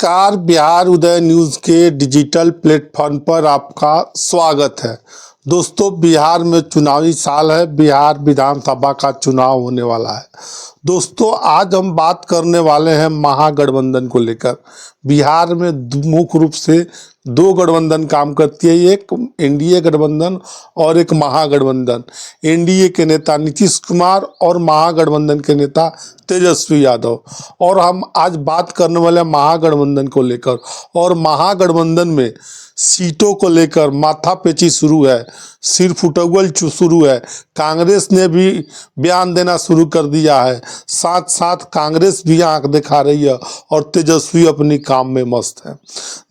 नमस्कार, बिहार उदय न्यूज़ के digital platform पर आपका स्वागत है। दोस्तों, बिहार में चुनावी साल है, बिहार विधानसभा का चुनाव होने वाला है। दोस्तों, आज हम बात करने वाले हैं महागठबंधन को लेकर। बिहार में मुख्य रूप से दो गठबंधन काम करती है, एक एनडीए गठबंधन और एक महागठबंधन। एनडीए के नेता नीतीश कुमार और महागठबंधन के नेता तेजस्वी यादव। और हम आज बात करने वाले हैं महागठबंधन को लेकर। और महागठबंधन में सीटों को लेकर माथापेची शुरू है, सिर फुटौल शुरू है। कांग्रेस ने भी बयान देना शुरू कर दिया है, साथ साथ कांग्रेस भी आंख दिखा रही है और तेजस्वी अपनी काम में मस्त है।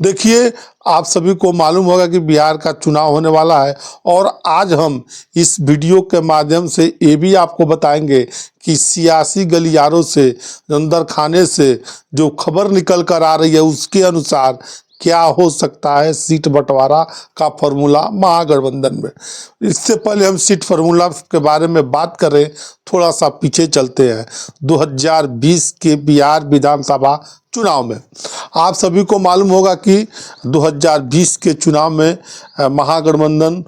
देखिए, आप सभी को मालूम होगा कि बिहार का चुनाव होने वाला है और आज हम इस वीडियो के माध्यम से ये भी आपको बताएंगे कि सियासी गलियारों से, अंदर खाने से जो खबर निकल कर आ रही है उसके अनुसार क्या हो सकता है सीट बंटवारा का फॉर्मूला महागठबंधन में। इससे पहले हम सीट फार्मूला के बारे में बात करें, थोड़ा सा पीछे चलते हैं। 2020 के बिहार विधानसभा चुनाव में आप सभी को मालूम होगा कि 2020 के चुनाव में महागठबंधन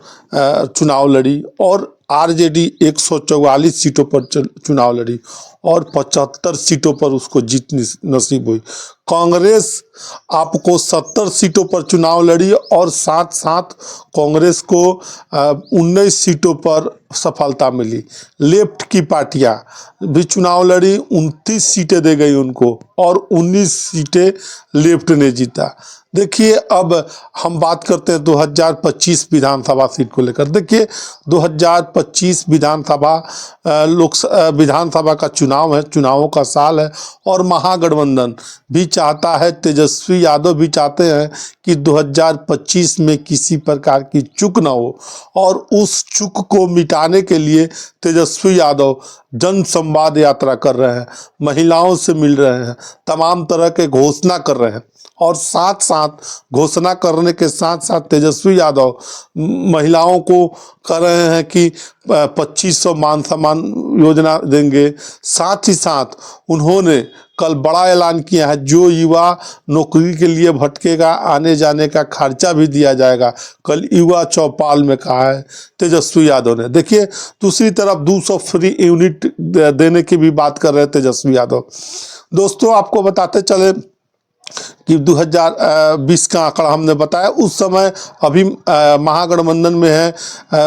चुनाव लड़ी और आरजेडी 144 सीटों पर चुनाव लड़ी और 75 सीटों पर उसको जीत नसीब हुई। कांग्रेस आपको 70 सीटों पर चुनाव लड़ी और साथ साथ कांग्रेस को 19 सीटों पर सफलता मिली। लेफ्ट की पार्टियां भी चुनाव लड़ी, 29 सीटें दे गई उनको और 19 सीटें लेफ्ट ने जीता। देखिए, अब हम बात करते हैं 2025 विधानसभा सीट को लेकर। देखिए, 2025 विधानसभा का चुनाव है, चुनावों का साल है और महागठबंधन भी चाहता है, तेजस्वी यादव भी चाहते हैं कि 2025 में किसी प्रकार की चूक न हो और उस चूक को मिटाने के लिए तेजस्वी यादव जन संवाद यात्रा कर रहे हैं, महिलाओं से मिल रहे हैं, तमाम तरह के घोषणा कर रहे हैं और साथ साथ घोषणा करने के साथ साथ तेजस्वी यादव महिलाओं को कह रहे हैं कि 2500 मान सम्मान योजना देंगे। साथ ही साथ उन्होंने कल बड़ा ऐलान किया है, जो युवा नौकरी के लिए भटकेगा आने जाने का खर्चा भी दिया जाएगा। कल युवा चौपाल में कहा है तेजस्वी यादव ने। देखिए, दूसरी तरफ 200 फ्री यूनिट देने की भी बात कर रहे हैं तेजस्वी यादव। दोस्तों, आपको बताते चले कि 2020 का आंकड़ा हमने बताया, उस समय अभी महागठबंधन में है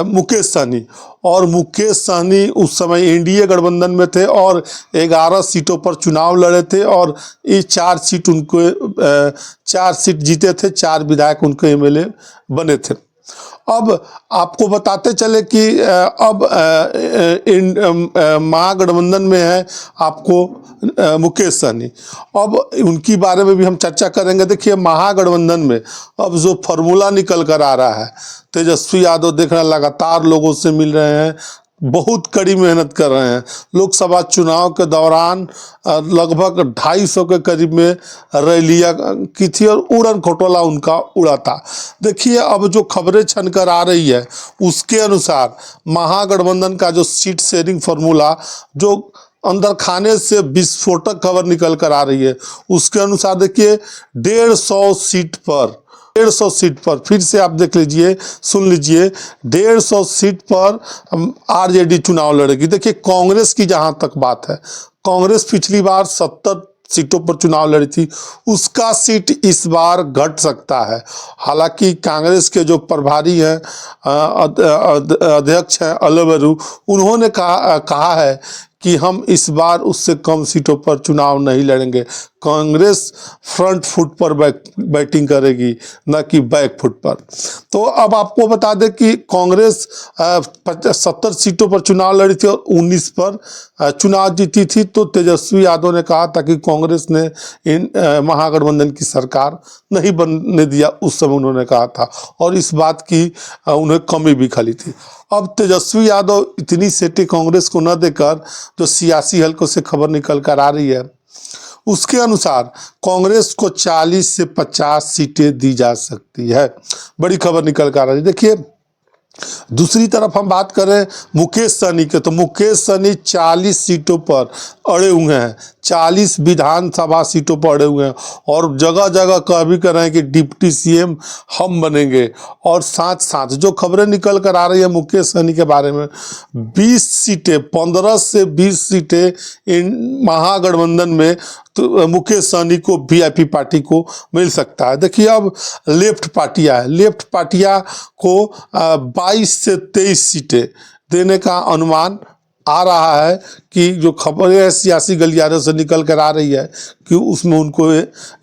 मुकेश सहनी और मुकेश सहनी उस समय एनडीए गठबंधन में थे और 11 सीटों पर चुनाव लड़े थे और ये 4 सीट जीते थे, 4 विधायक उनके एमएलए बने थे। अब आपको बताते चले कि अब महागठबंधन में है आपको मुकेश सहनी। अब उनकी बारे में भी हम चर्चा करेंगे। देखिए, महागठबंधन में अब जो फार्मूला निकल कर आ रहा है, तेजस्वी यादव देख रहे हैं लगातार लोगों से मिल रहे हैं, बहुत कड़ी मेहनत कर रहे हैं। लोकसभा चुनाव के दौरान लगभग 250 के करीब में रैलियां की थी और उड़न खटोला उनका उड़ा था। देखिए, अब जो खबरें छन कर आ रही है उसके अनुसार महागठबंधन का जो सीट शेयरिंग फार्मूला, जो अंदर खाने से विस्फोटक खबर निकल कर आ रही है, उसके अनुसार देखिए 150 सीट पर फिर से आप देख लीजिए, सुन लीजिए, 150 सीट पर आरजेडी चुनाव लड़ेगी। देखिए, कांग्रेस की जहां तक बात है, कांग्रेस पिछली बार 70 सीटों पर चुनाव लड़ी थी, उसका सीट इस बार घट सकता है। हालांकि कांग्रेस के जो प्रभारी हैं, अध्यक्ष हैं अलवेरू, उन्होंने कहा है कि हम इस बार उससे कम सीटों पर चुनाव नहीं लड़ेंगे। कांग्रेस फ्रंट फुट पर बैटिंग करेगी, न कि बैक फुट पर। तो अब आपको बता दें कि कांग्रेस 70 सीटों पर चुनाव लड़ी थी और 19 पर चुनाव जीती थी। तो तेजस्वी यादव ने कहा था कि कांग्रेस ने महागठबंधन की सरकार नहीं बनने दिया, उस समय उन्होंने कहा था और इस बात की उन्हें कमी भी खली थी। अब तेजस्वी यादव इतनी सीटें कांग्रेस को न देकर, जो सियासी हलकों से खबर निकल कर आ रही है उसके अनुसार कांग्रेस को 40 से 50 सीटें दी जा सकती है। बड़ी खबर निकल कर आ रही है। देखिए, दूसरी तरफ हम बात करें मुकेश सहनी के, तो मुकेश सहनी 40 सीटों पर अड़े हुए हैं, 40 विधानसभा सीटों पर अड़े हुए हैं और जगह जगह कह भी कर रहे हैं कि डिप्टी सीएम हम बनेंगे। और साथ साथ जो खबरें निकल कर आ रही है मुकेश सहनी के बारे में, 20 सीटें, 15 से 20 सीटें इन महागठबंधन में तो मुकेश सहनी को वीआईपी पार्टी को मिल सकता है। देखिए अब लेफ्ट पार्टियां है, लेफ्ट पार्टियां को 22 से 23 सीटें देने का अनुमान आ रहा है कि जो खबरें सियासी गलियारों से निकल कर आ रही है कि उसमें उनको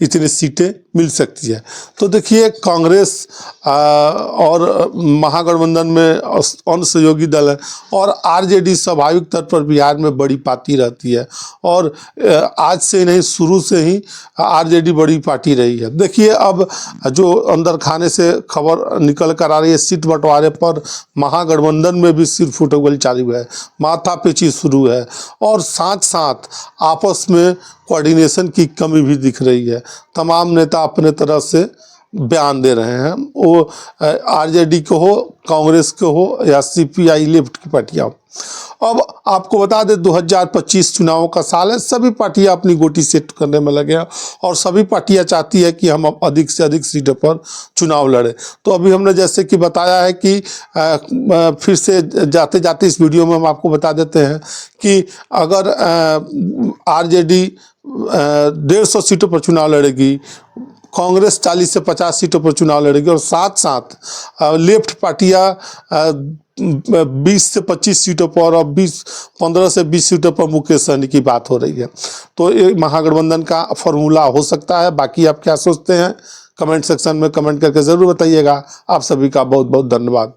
इतनी सीटें मिल सकती है। तो देखिए कांग्रेस और महागठबंधन में अन्य सहयोगी दल है और आरजेडी स्वाभाविक तौर पर बिहार में बड़ी पार्टी रहती है और आज से नहीं शुरू से ही आरजेडी बड़ी पार्टी रही है। देखिए अब जो अंदर खाने से खबर निकल कर आ रही है सीट बंटवारे पर महागठबंधन में भी सिर फुटबॉल चालू है, माथापेची शुरू है और साथ साथ आपस में कोऑर्डिनेशन की कमी भी दिख रही है। तमाम नेता अपने तरह से बयान दे रहे हैं, वो आरजेडी को हो, कांग्रेस को हो या सीपीआई लेफ्ट की पार्टियां। अब आपको बता दें 2025 चुनावों का साल है, सभी पार्टियां अपनी गोटी सेट करने में लगे हैं और सभी पार्टियां चाहती है कि हम अधिक से अधिक सीटों पर चुनाव लड़ें। तो अभी हमने जैसे कि बताया है कि फिर से जाते जाते इस वीडियो में हम आपको बता देते हैं कि अगर आरजेडी 150 सीटों पर चुनाव लड़ेगी, कांग्रेस 40 से 50 सीटों पर चुनाव लड़ेगी और साथ साथ लेफ्ट पार्टियां 20 से 25 सीटों पर और 15 से 20 सीटों पर मुकेश सहनी की बात हो रही है। तो ये महागठबंधन का फॉर्मूला हो सकता है। बाकी आप क्या सोचते हैं कमेंट सेक्शन में कमेंट करके ज़रूर बताइएगा। आप सभी का बहुत बहुत धन्यवाद।